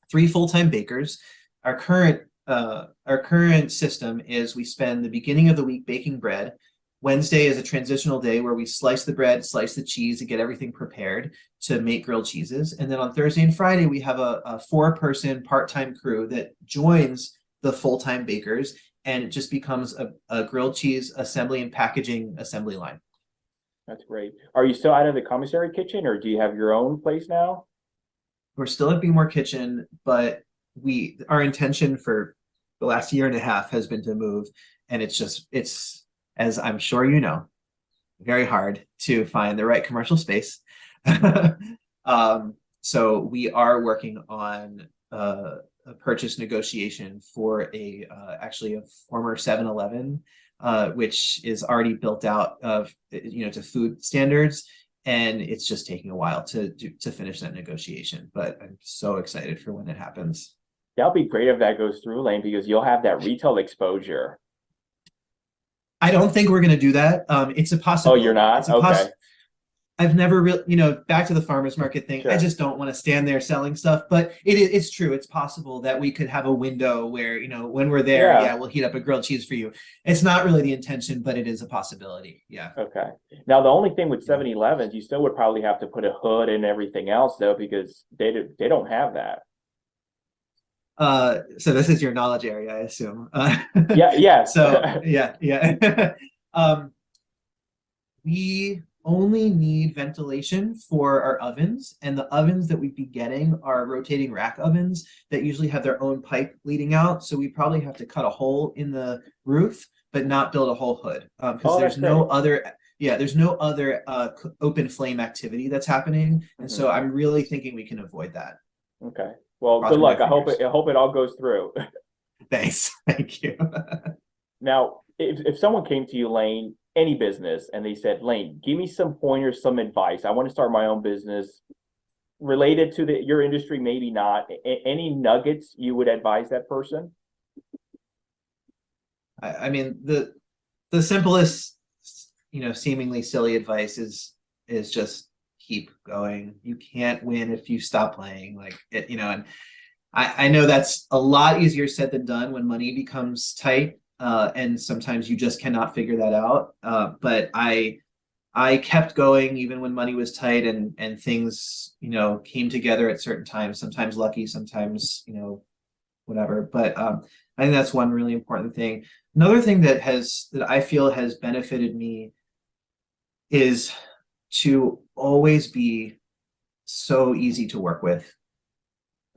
3 full-time bakers. Our current system is we spend the beginning of the week baking bread. Wednesday is a transitional day where we slice the bread, slice the cheese, and get everything prepared to make grilled cheeses. And then on Thursday and Friday, we have a 4-person part-time crew that joins the full-time bakers, and it just becomes a grilled cheese assembly and packaging assembly line. That's great. Are you still out of the commissary kitchen, or do you have your own place now? We're still at Be More Kitchen, but our intention for the last year and a half has been to move, and it's as I'm sure you know, very hard to find the right commercial space. So we are working on a purchase negotiation for actually a former 7-Eleven, which is already built out of to food standards, and it's just taking a while to finish that negotiation. But I'm so excited for when it happens. That'll be great if that goes through, Lane, because you'll have that retail exposure. I don't think we're going to do that. It's a possibility. Oh, you're not? Okay. I've never really, back to the farmer's market thing. Sure. I just don't want to stand there selling stuff, but it's true. It's possible that we could have a window where, when we're there, we'll heat up a grilled cheese for you. It's not really the intention, but it is a possibility. Yeah. Okay. Now, the only thing with 7-Elevens, you still would probably have to put a hood and everything else, though, because they don't have that. So this is your knowledge area, I assume. Yeah. So yeah. only need ventilation for our ovens, and the ovens that we'd be getting are rotating rack ovens that usually have their own pipe leading out. So we probably have to cut a hole in the roof, but not build a whole hood, because Oh, there's that's great. no other, yeah, there's no other open flame activity that's happening, and so Mhm. I'm really thinking we can avoid that. Okay. Well, good Crossing my luck. fingers. I hope it all goes through. Thanks. Thank you. Now, if someone came to you, Lane, any business, and they said, Lane, give me some pointers, some advice. I want to start my own business related to your industry, maybe not. Any nuggets you would advise that person? I mean, the simplest, seemingly silly advice is just keep going. You can't win if you stop playing. Like it, and I know that's a lot easier said than done when money becomes tight. And sometimes you just cannot figure that out. But I kept going even when money was tight, and things, came together at certain times, sometimes lucky, sometimes, whatever. But I think that's one really important thing. Another thing that I feel has benefited me is to always be so easy to work with.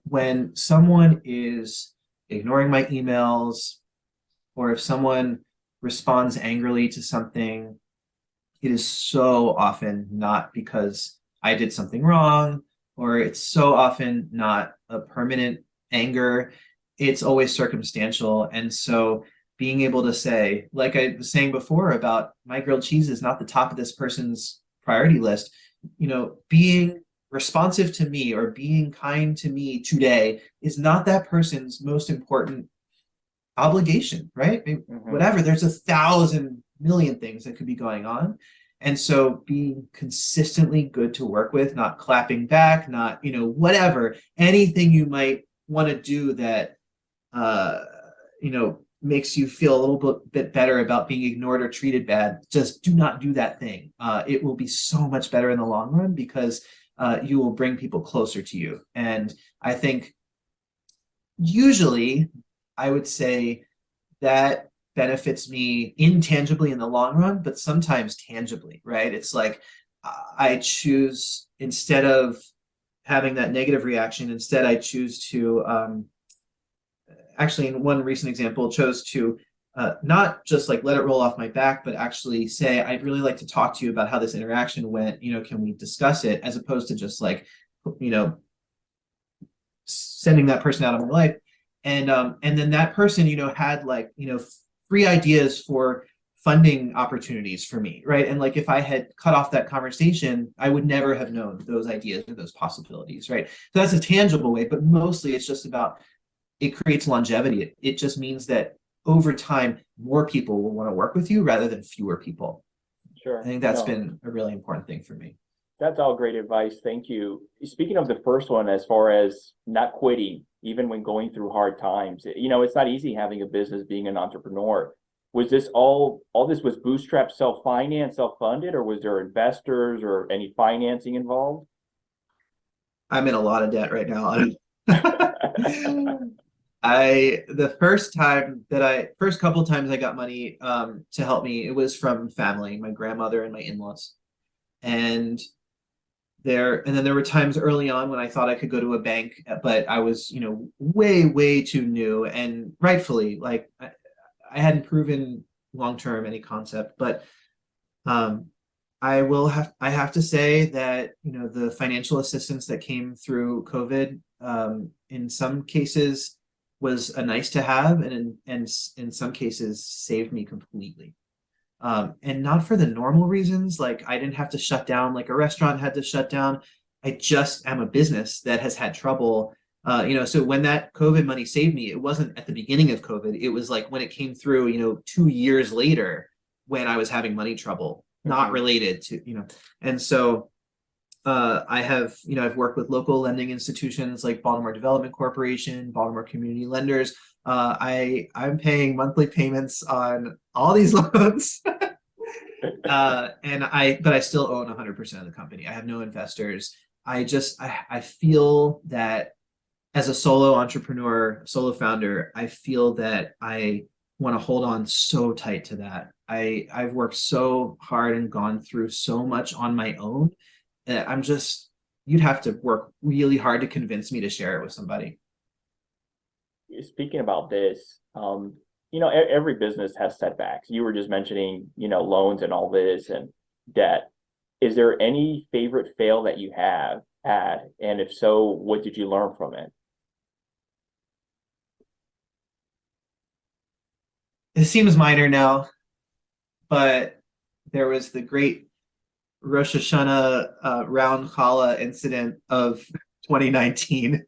When someone is ignoring my emails, or if someone responds angrily to something, it is so often not because I did something wrong, or it's so often not a permanent anger. It's always circumstantial. And so being able to say, like I was saying before about my grilled cheese is not the top of this person's priority list, being responsive to me or being kind to me today is not that person's most important obligation, right? Hmm. Whatever, there's 1,000 million things that could be going on. And so being consistently good to work with, not clapping back, not, whatever, anything you might want to do that, makes you feel a little bit better about being ignored or treated bad, just do not do that thing. It will be so much better in the long run because you will bring people closer to you. And I think usually I would say that benefits me intangibly in the long run, but sometimes tangibly, right? It's like I choose, instead of having that negative reaction, instead I choose to, actually, in one recent example, chose to not just like let it roll off my back, but actually say, I'd really like to talk to you about how this interaction went. Can we discuss it? As opposed to just like, you know, sending that person out of my life. And then that person, had like, free ideas for funding opportunities for me, right? And like if I had cut off that conversation, I would never have known those ideas or those possibilities, right? So that's a tangible way, but mostly it's just about, it creates longevity. It just means that over time, more people will want to work with you rather than fewer people. I Sure. think that's No, been a really important thing for me. that's all great advice. Thank you. Speaking of the first one, as far as not quitting, even when going through hard times, it's not easy having a business, being an entrepreneur. Was this all this was bootstrap, self-financed, self-funded, or was there investors or any financing involved? I'm in a lot of debt right now. The first couple times I got money to help me, it was from family, my grandmother and my in-laws. And and then there were times early on when I thought I could go to a bank, but I was, way, way too new, and rightfully, like I hadn't proven long term any concept. But um I have to say that, the financial assistance that came through COVID, in some cases was a nice to have, and in some cases saved me completely. And not for the normal reasons, like I didn't have to shut down like a restaurant had to shut down. I just am a business that has had trouble. So when that COVID money saved me, it wasn't at the beginning of COVID. It was like when it came through, 2 years later when I was having money trouble, not Mhm. related to, and so I've worked with local lending institutions like Baltimore Development Corporation, Baltimore Community Lenders. I'm paying monthly payments on all these loans. But I still own 100% of the company. I have no investors. I feel that as a solo entrepreneur, solo founder, I feel that I want to hold on so tight to that. I've worked so hard and gone through so much on my own. I'm just, you'd have to work really hard to convince me to share it with somebody. Speaking about this, every business has setbacks. You were just mentioning, loans and all this and debt. Is there any favorite fail that you have had? And if so, what did you learn from it? It seems minor now, but there was the great Rosh Hashanah round challah incident of 2019.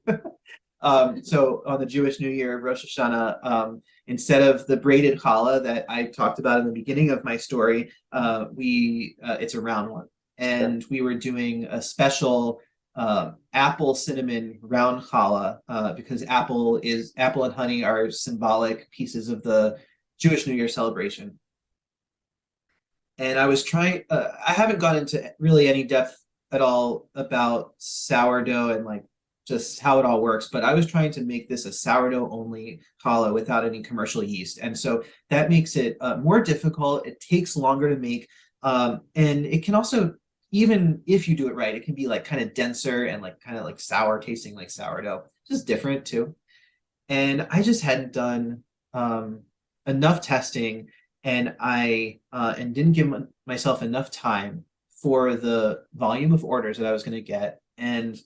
So on the Jewish New Year of Rosh Hashanah, instead of the braided challah that I talked about in the beginning of my story, it's a round one, and we were doing a special apple cinnamon round challah because apple and honey are symbolic pieces of the Jewish New Year celebration. And I was trying, I haven't gone into really any depth at all about sourdough and like just how it all works, but I was trying to make this a sourdough only challah without any commercial yeast. And so that makes it more difficult. It takes longer to make. And it can also, even if you do it right, it can be like kind of denser and like kind of like sour tasting like sourdough, just different too. And I just hadn't done enough testing, and I didn't give myself enough time for the volume of orders that I was going to get. And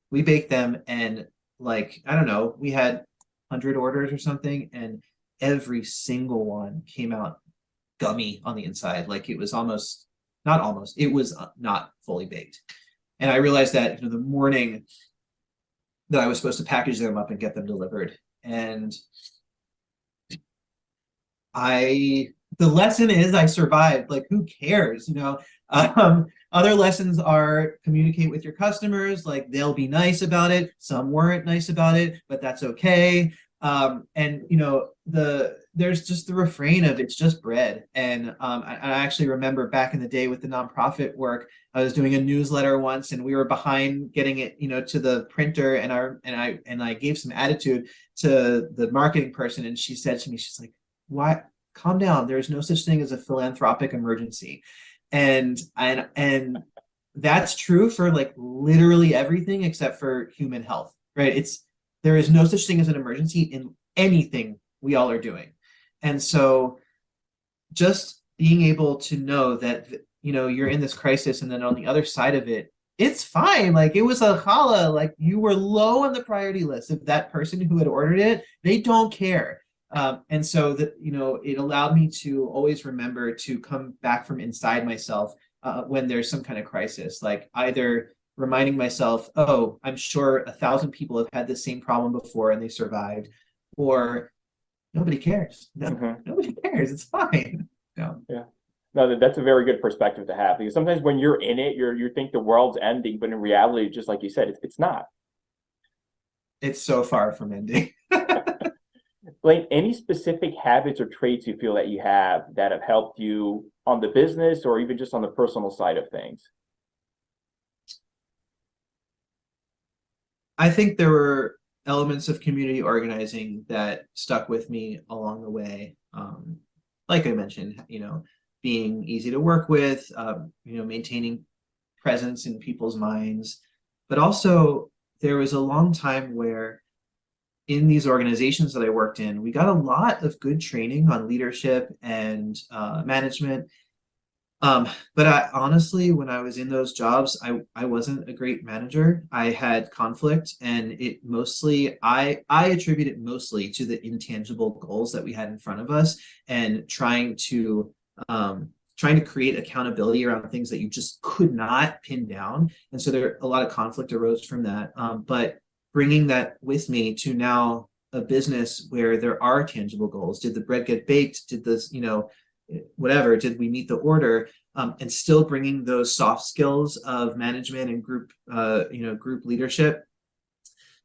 we baked them, and like, I don't know, we had 100 orders or something, and every single one came out gummy on the inside. Like it was almost, not almost, it was not fully baked. And I realized that the morning that I was supposed to package them up and get them delivered. And the lesson is I survived. Like, who cares? Other lessons are communicate with your customers. Like, they'll be nice about it. Some weren't nice about it, but that's okay. And there's just the refrain of it's just bread. And I actually remember back in the day with the nonprofit work, I was doing a newsletter once, and we were behind getting it, to the printer, and I gave some attitude to the marketing person, and she said to me, she's like, "Why? Calm down. There's no such thing as a philanthropic emergency." And that's true for like literally everything except for human health, right? There is no such thing as an emergency in anything we all are doing. And so just being able to know that, you're in this crisis, and then on the other side of it, it's fine. Like, it was a challah, like you were low on the priority list of that person who had ordered it. They don't care. And so that, it allowed me to always remember to come back from inside myself when there's some kind of crisis, like either reminding myself, oh, I'm sure 1,000 people have had the same problem before and they survived, or nobody cares. Nobody cares. It's fine. Yeah. No, that's a very good perspective to have, because sometimes when you're in it, you think the world's ending, but in reality, just like you said, it's not. It's so far from ending. Lane, any specific habits or traits you feel that you have that have helped you on the business or even just on the personal side of things? I think there were elements of community organizing that stuck with me along the way. Like I mentioned, being easy to work with, maintaining presence in people's minds. But also, there was a long time where in these organizations that I worked in, we got a lot of good training on leadership and management. But honestly, when I was in those jobs, I wasn't a great manager. I had conflict, and I attribute it mostly to the intangible goals that we had in front of us, and trying to create accountability around things that you just could not pin down. And so a lot of conflict arose from that. But bringing that with me to now a business where there are tangible goals. Did the bread get baked? Did this, whatever, did we meet the order? And still bringing those soft skills of management and group leadership.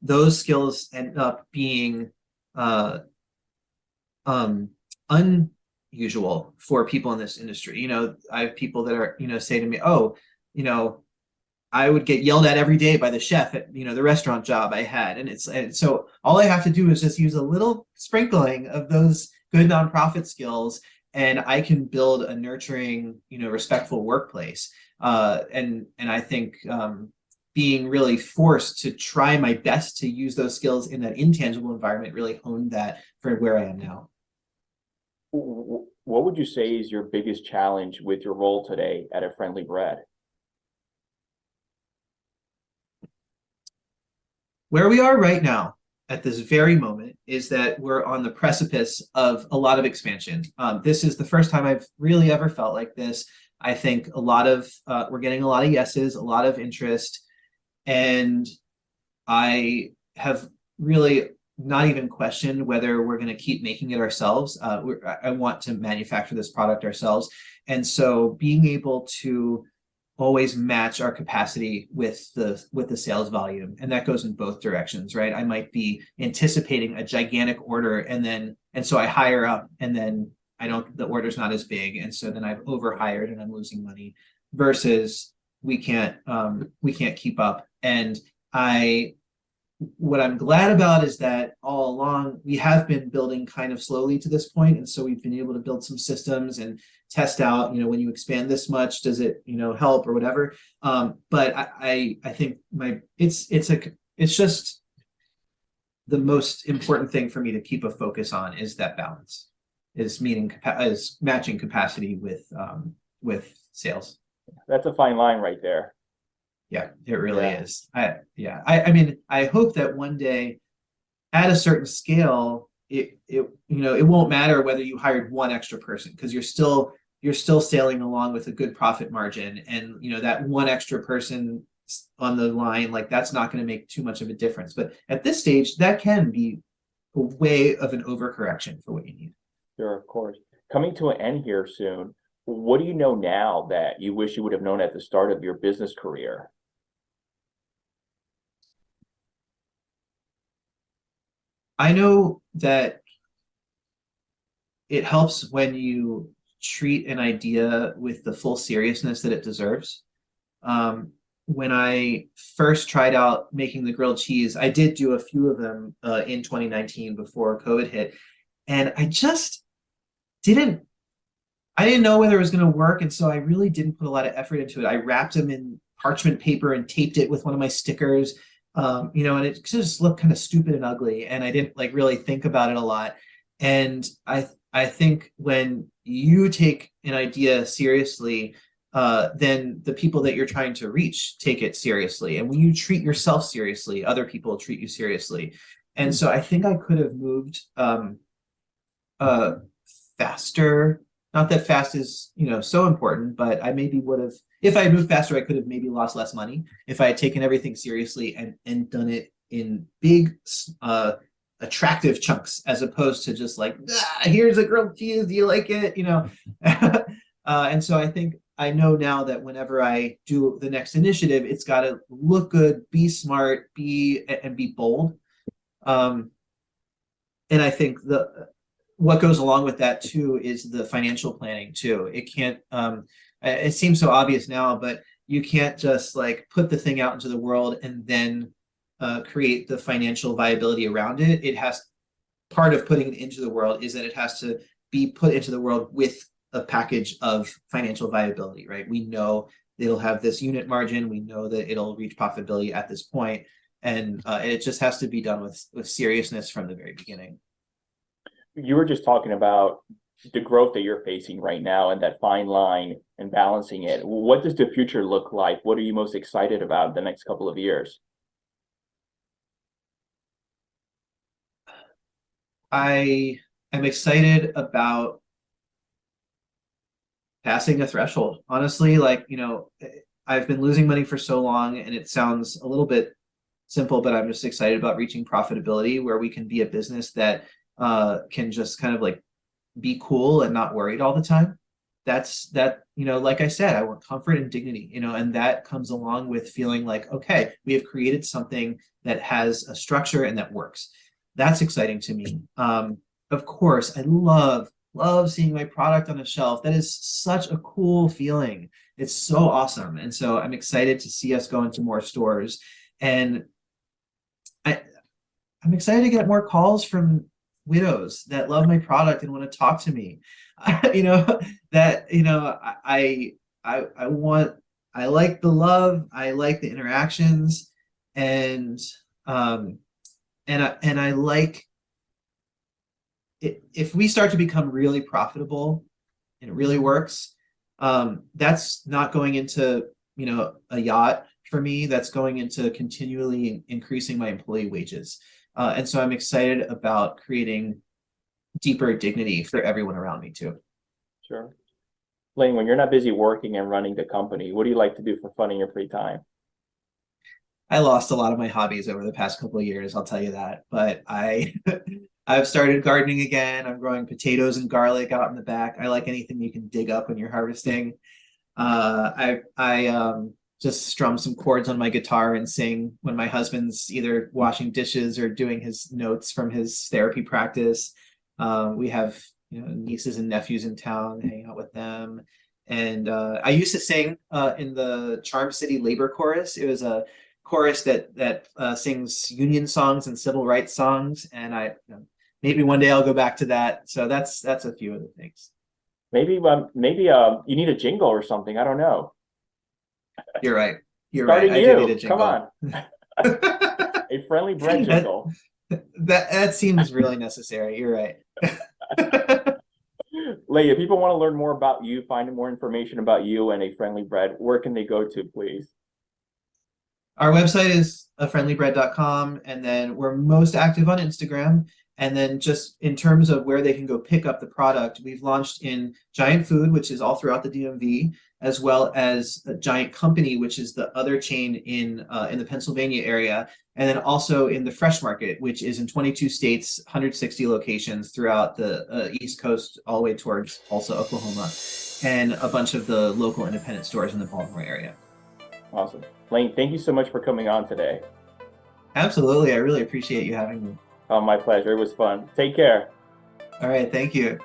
Those skills end up being unusual for people in this industry. I have people that are, say to me, "Oh, I would get yelled at every day by the chef at, the restaurant job I had. And so all I have to do is just use a little sprinkling of those good nonprofit skills, and I can build a nurturing, respectful workplace. And I think being really forced to try my best to use those skills in that intangible environment really honed that for where I am now. What would you say is your biggest challenge with your role today at A Friendly Bread? Where we are right now at this very moment is that we're on the precipice of a lot of expansion. This is the first time I've really ever felt like this. I think we're getting a lot of yeses, a lot of interest, and I have really not even questioned whether we're going to keep making it ourselves. I want to manufacture this product ourselves. And so being able to always match our capacity with the sales volume, and that goes in both directions, right? I might be anticipating a gigantic order, and so I hire up, and then the order's not as big, and so then I've overhired and I'm losing money, versus we can't keep up. And what I'm glad about is that all along we have been building kind of slowly to this point, and so we've been able to build some systems and test out, when you expand this much, does it help or whatever. But I think it's just the most important thing for me to keep a focus on is that balance, is matching capacity with sales. That's a fine line right there. Yeah, it really is. I mean, I hope that one day at a certain scale, it won't matter whether you hired one extra person, because you're still sailing along with a good profit margin, and that one extra person on the line, like, that's not going to make too much of a difference. But at this stage, that can be a way of an overcorrection for what you need. Sure, of course. Coming to an end here soon, what do you know now that you wish you would have known at the start of your business career? I know that it helps when you treat an idea with the full seriousness that it deserves. When I first tried out making the grilled cheese, I did do a few of them in 2019 before COVID hit, and I didn't know whether it was going to work, and so I really didn't put a lot of effort into it. I wrapped them in parchment paper and taped it with one of my stickers. And it just looked kind of stupid and ugly, and I didn't really think about it a lot. And I think when you take an idea seriously, then the people that you're trying to reach take it seriously. And when you treat yourself seriously, other people treat you seriously. And so I think I could have moved faster. Not that fast is, so important, but I maybe would have, if I had moved faster, I could have maybe lost less money if I had taken everything seriously and done it in big, attractive chunks, as opposed to just like, here's a grilled cheese, do you like it? And so I think I know now that whenever I do the next initiative, it's got to look good, be smart, be bold. And I think what goes along with that too is the financial planning too. It can't, it seems so obvious now, but you can't just like put the thing out into the world and then create the financial viability around it. Part of putting it into the world is that it has to be put into the world with a package of financial viability, right? We know it'll have this unit margin. We know that it'll reach profitability at this point, and it just has to be done with seriousness from the very beginning. You were just talking about the growth that you're facing right now and that fine line and balancing it. What does the future look like? What are you most excited about the next couple of years? I am excited about passing a threshold. Honestly, I've been losing money for so long, and it sounds a little bit simple, but I'm just excited about reaching profitability where we can be a business that can just kind of like be cool and not worried all the time. Like I said, I want comfort and dignity, and that comes along with feeling like, okay, we have created something that has a structure and that works. That's exciting to me. Of course, I love love seeing my product on a shelf. That is such a cool feeling. It's so awesome. And so I'm excited to see us go into more stores. And I'm excited to get more calls from widows that love my product and want to talk to me. You know, that, you know, I want, I like the love, I like the interactions, and I like it. If we start to become really profitable and it really works, that's not going into, you know, a yacht for me. That's going into continually increasing my employee wages. And so I'm excited about creating deeper dignity for everyone around me too. Sure. Lane, when you're not busy working and running the company, what do you like to do for fun in your free time? I lost a lot of my hobbies over the past couple of years, I'll tell you that. But I've started gardening again. I'm growing potatoes and garlic out in the back. I like anything you can dig up when you're harvesting. I just strum some chords on my guitar and sing when my husband's either washing dishes or doing his notes from his therapy practice. We have, you know, nieces and nephews in town, hang out with them. And I used to sing in the Charm City Labor Chorus. It was a chorus that sings union songs and civil rights songs. And maybe one day I'll go back to that. So that's a few of the things. Maybe you need a jingle or something. I don't know. You're right. You're Starting right. I do need a you. jingle. Come on. A friendly bread jingle. That seems really necessary. You're right. Leah, if people want to learn more about you, find more information about you and A Friendly Bread, where can they go to, please? Our website is afriendlybread.com, and then we're most active on Instagram. And then just in terms of where they can go pick up the product, we've launched in Giant Food, which is all throughout the DMV, as well as a Giant Company, which is the other chain in the Pennsylvania area, and then also in the Fresh Market, which is in 22 states, 160 locations throughout the East Coast, all the way towards Tulsa, Oklahoma, and a bunch of the local independent stores in the Baltimore area. Awesome. Lane, thank you so much for coming on today. Absolutely. I really appreciate you having me. Oh, my pleasure. It was fun. Take care. All right. Thank you.